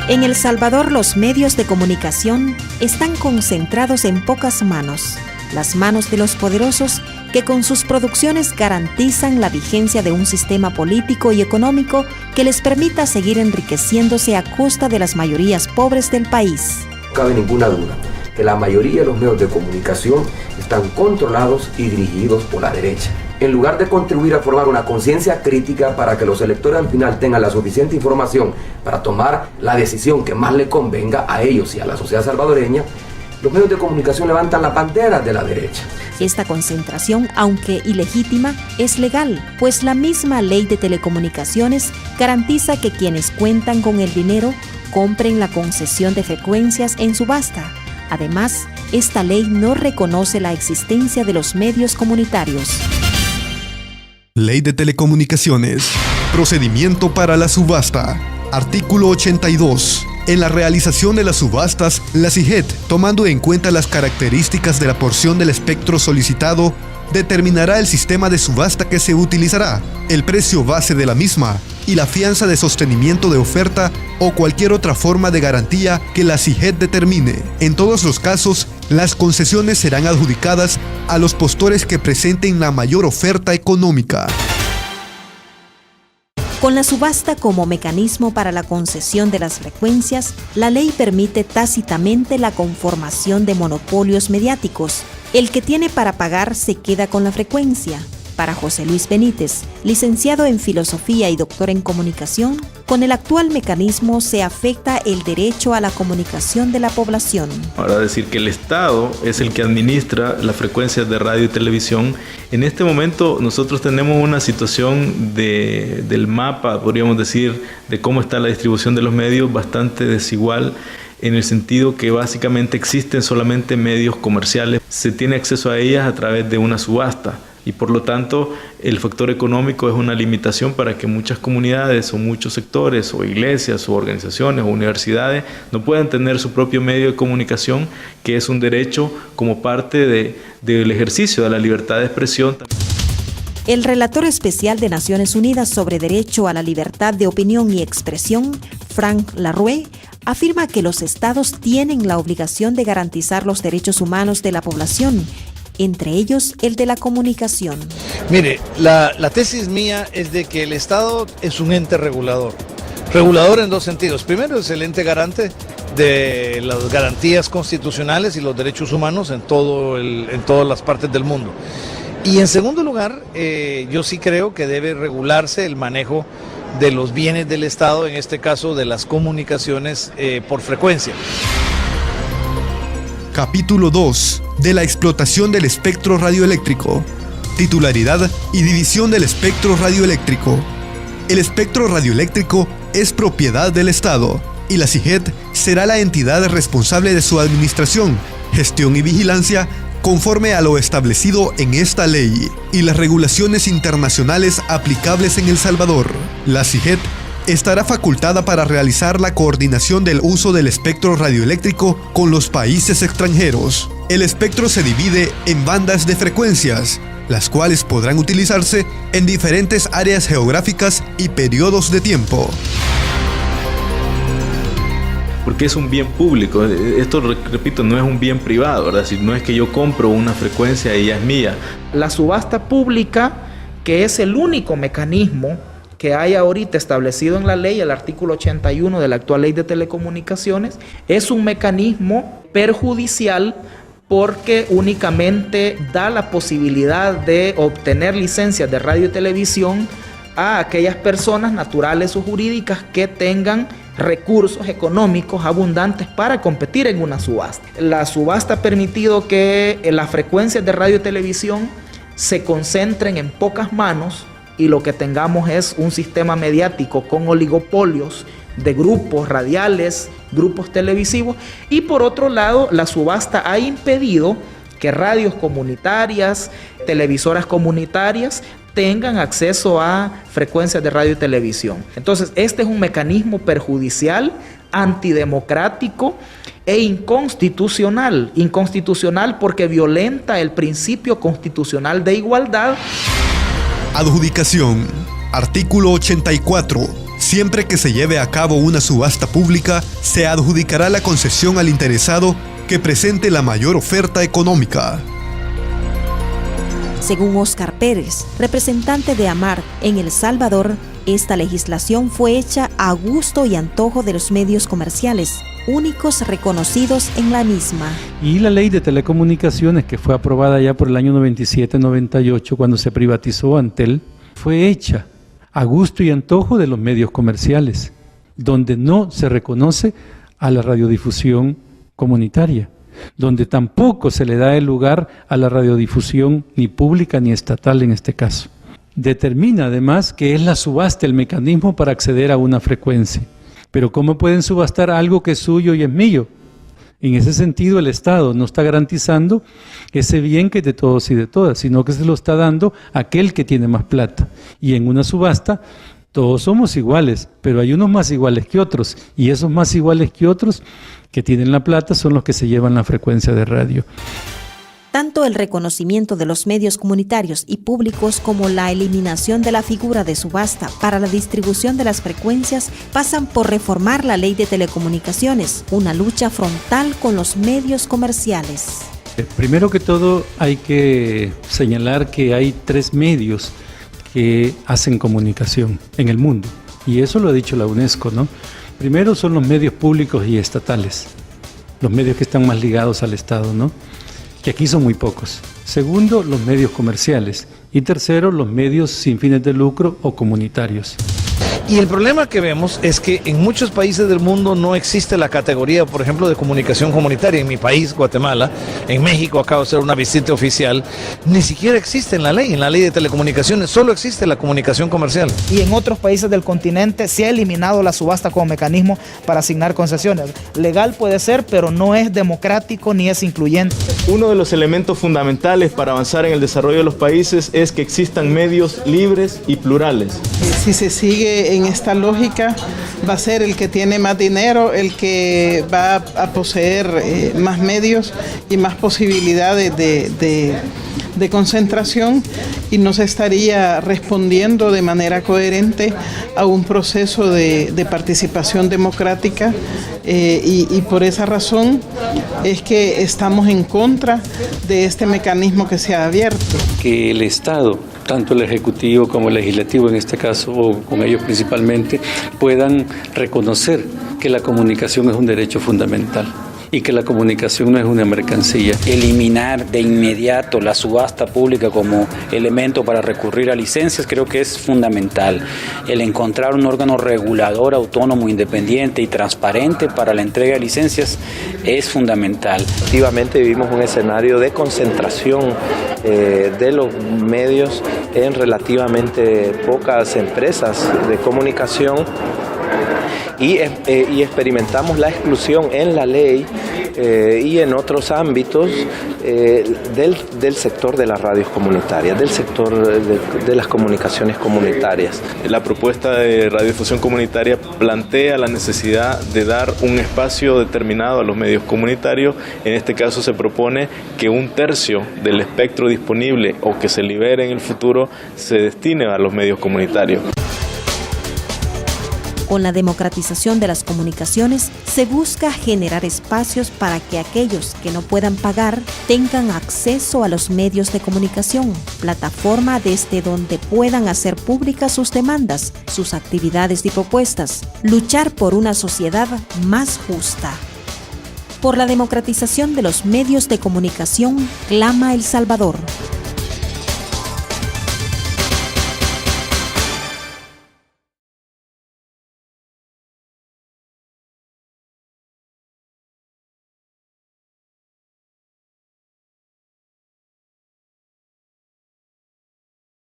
En El Salvador, los medios de comunicación están concentrados en pocas manos, las manos de los poderosos que con sus producciones garantizan la vigencia de un sistema político y económico que les permita seguir enriqueciéndose a costa de las mayorías pobres del país. No cabe ninguna duda que la mayoría de los medios de comunicación están controlados y dirigidos por la derecha. En lugar de contribuir a formar una conciencia crítica para que los electores al final tengan la suficiente información para tomar la decisión que más le convenga a ellos y a la sociedad salvadoreña, los medios de comunicación levantan la bandera de la derecha. Esta concentración, aunque ilegítima, es legal, pues la misma ley de telecomunicaciones garantiza que quienes cuentan con el dinero compren la concesión de frecuencias en subasta. Además, esta ley no reconoce la existencia de los medios comunitarios. Ley de Telecomunicaciones. Procedimiento para la subasta. Artículo 82. En la realización de las subastas, la CIGET, tomando en cuenta las características de la porción del espectro solicitado, determinará el sistema de subasta que se utilizará, el precio base de la misma y la fianza de sostenimiento de oferta o cualquier otra forma de garantía que la CIGET determine. En todos los casos, las concesiones serán adjudicadas a los postores que presenten la mayor oferta económica. Con la subasta como mecanismo para la concesión de las frecuencias, la ley permite tácitamente la conformación de monopolios mediáticos. El que tiene para pagar se queda con la frecuencia. Para José Luis Benítez, licenciado en Filosofía y doctor en Comunicación, con el actual mecanismo se afecta el derecho a la comunicación de la población. Ahora decir que el Estado es el que administra las frecuencias de radio y televisión. En este momento nosotros tenemos una situación del mapa, podríamos decir, de cómo está la distribución de los medios bastante desigual, en el sentido que básicamente existen solamente medios comerciales. Se tiene acceso a ellas a través de una subasta. Y por lo tanto, el factor económico es una limitación para que muchas comunidades o muchos sectores o iglesias o organizaciones o universidades no puedan tener su propio medio de comunicación, que es un derecho como parte del ejercicio de la libertad de expresión. El relator especial de Naciones Unidas sobre Derecho a la Libertad de Opinión y Expresión, Frank LaRue, afirma que los estados tienen la obligación de garantizar los derechos humanos de la población, entre ellos el de la comunicación. Mire, la tesis mía es de que el Estado es un ente regulador. Regulador en dos sentidos. Primero, es el ente garante de las garantías constitucionales y los derechos humanos en todas las partes del mundo. Y en segundo lugar, yo sí creo que debe regularse el manejo de los bienes del Estado, en este caso de las comunicaciones por frecuencia. Capítulo 2. De la explotación del espectro radioeléctrico. Titularidad y división del espectro radioeléctrico. El espectro radioeléctrico es propiedad del Estado y la CIGET será la entidad responsable de su administración, gestión y vigilancia conforme a lo establecido en esta ley y las regulaciones internacionales aplicables en El Salvador. La CIGET estará facultada para realizar la coordinación del uso del espectro radioeléctrico con los países extranjeros. El espectro se divide en bandas de frecuencias, las cuales podrán utilizarse en diferentes áreas geográficas y periodos de tiempo. Porque es un bien público. Esto, repito, no es un bien privado, ¿verdad? Si no es que yo compro una frecuencia y ella es mía. La subasta pública, que es el único mecanismo que hay ahorita establecido en la ley, el artículo 81 de la actual ley de telecomunicaciones, es un mecanismo perjudicial porque únicamente da la posibilidad de obtener licencias de radio y televisión a aquellas personas naturales o jurídicas que tengan recursos económicos abundantes para competir en una subasta. La subasta ha permitido que las frecuencias de radio y televisión se concentren en pocas manos y lo que tengamos es un sistema mediático con oligopolios de grupos radiales, grupos televisivos, y por otro lado la subasta ha impedido que radios comunitarias, televisoras comunitarias tengan acceso a frecuencias de radio y televisión. Entonces, este es un mecanismo perjudicial, antidemocrático e inconstitucional. Inconstitucional porque violenta el principio constitucional de igualdad. Adjudicación. Artículo 84. Siempre que se lleve a cabo una subasta pública, se adjudicará la concesión al interesado que presente la mayor oferta económica. Según Óscar Pérez, representante de AMAR en El Salvador, esta legislación fue hecha a gusto y antojo de los medios comerciales, únicos reconocidos en la misma. Y la ley de telecomunicaciones, que fue aprobada ya por el año 97-98, cuando se privatizó Antel, fue hecha a gusto y antojo de los medios comerciales, donde no se reconoce a la radiodifusión comunitaria, donde tampoco se le da el lugar a la radiodifusión ni pública ni estatal en este caso. Determina además que es la subasta el mecanismo para acceder a una frecuencia. Pero ¿cómo pueden subastar algo que es suyo y es mío? En ese sentido, el Estado no está garantizando ese bien que es de todos y de todas, sino que se lo está dando a aquel que tiene más plata. Y en una subasta todos somos iguales, pero hay unos más iguales que otros, y esos más iguales que otros que tienen la plata son los que se llevan la frecuencia de radio. Tanto el reconocimiento de los medios comunitarios y públicos como la eliminación de la figura de subasta para la distribución de las frecuencias pasan por reformar la ley de telecomunicaciones, una lucha frontal con los medios comerciales. Primero que todo hay que señalar que hay 3 medios que hacen comunicación en el mundo, y eso lo ha dicho la UNESCO, ¿no? Primero son los medios públicos y estatales, los medios que están más ligados al Estado, ¿no? Que aquí son muy pocos. Segundo, los medios comerciales. Y tercero, los medios sin fines de lucro o comunitarios. Y el problema que vemos es que en muchos países del mundo no existe la categoría, por ejemplo, de comunicación comunitaria. En mi país, Guatemala, en México, acabo de hacer una visita oficial, ni siquiera existe en la ley de telecomunicaciones, solo existe la comunicación comercial. Y en otros países del continente se ha eliminado la subasta como mecanismo para asignar concesiones. Legal puede ser, pero no es democrático ni es incluyente. Uno de los elementos fundamentales para avanzar en el desarrollo de los países es que existan medios libres y plurales. Si se sigue en esta lógica, va a ser el que tiene más dinero, el que va a poseer más medios y más posibilidades de concentración, y no se estaría respondiendo de manera coherente a un proceso de participación democrática, y por esa razón es que estamos en contra de este mecanismo que se ha abierto. Que el Estado, tanto el Ejecutivo como el Legislativo en este caso, o con ellos principalmente, puedan reconocer que la comunicación es un derecho fundamental y que la comunicación no es una mercancía. Eliminar de inmediato la subasta pública como elemento para recurrir a licencias creo que es fundamental. El encontrar un órgano regulador autónomo, independiente y transparente para la entrega de licencias es fundamental. Efectivamente vivimos un escenario de concentración de los medios en relativamente pocas empresas de comunicación, y experimentamos la exclusión en la ley y en otros ámbitos del sector de las radios comunitarias, del sector de las comunicaciones comunitarias. La propuesta de radiodifusión comunitaria plantea la necesidad de dar un espacio determinado a los medios comunitarios. En este caso se propone que 1/3 del espectro disponible o que se libere en el futuro se destine a los medios comunitarios. Con la democratización de las comunicaciones, se busca generar espacios para que aquellos que no puedan pagar tengan acceso a los medios de comunicación, plataforma desde donde puedan hacer públicas sus demandas, sus actividades y propuestas, luchar por una sociedad más justa. Por la democratización de los medios de comunicación, clama El Salvador.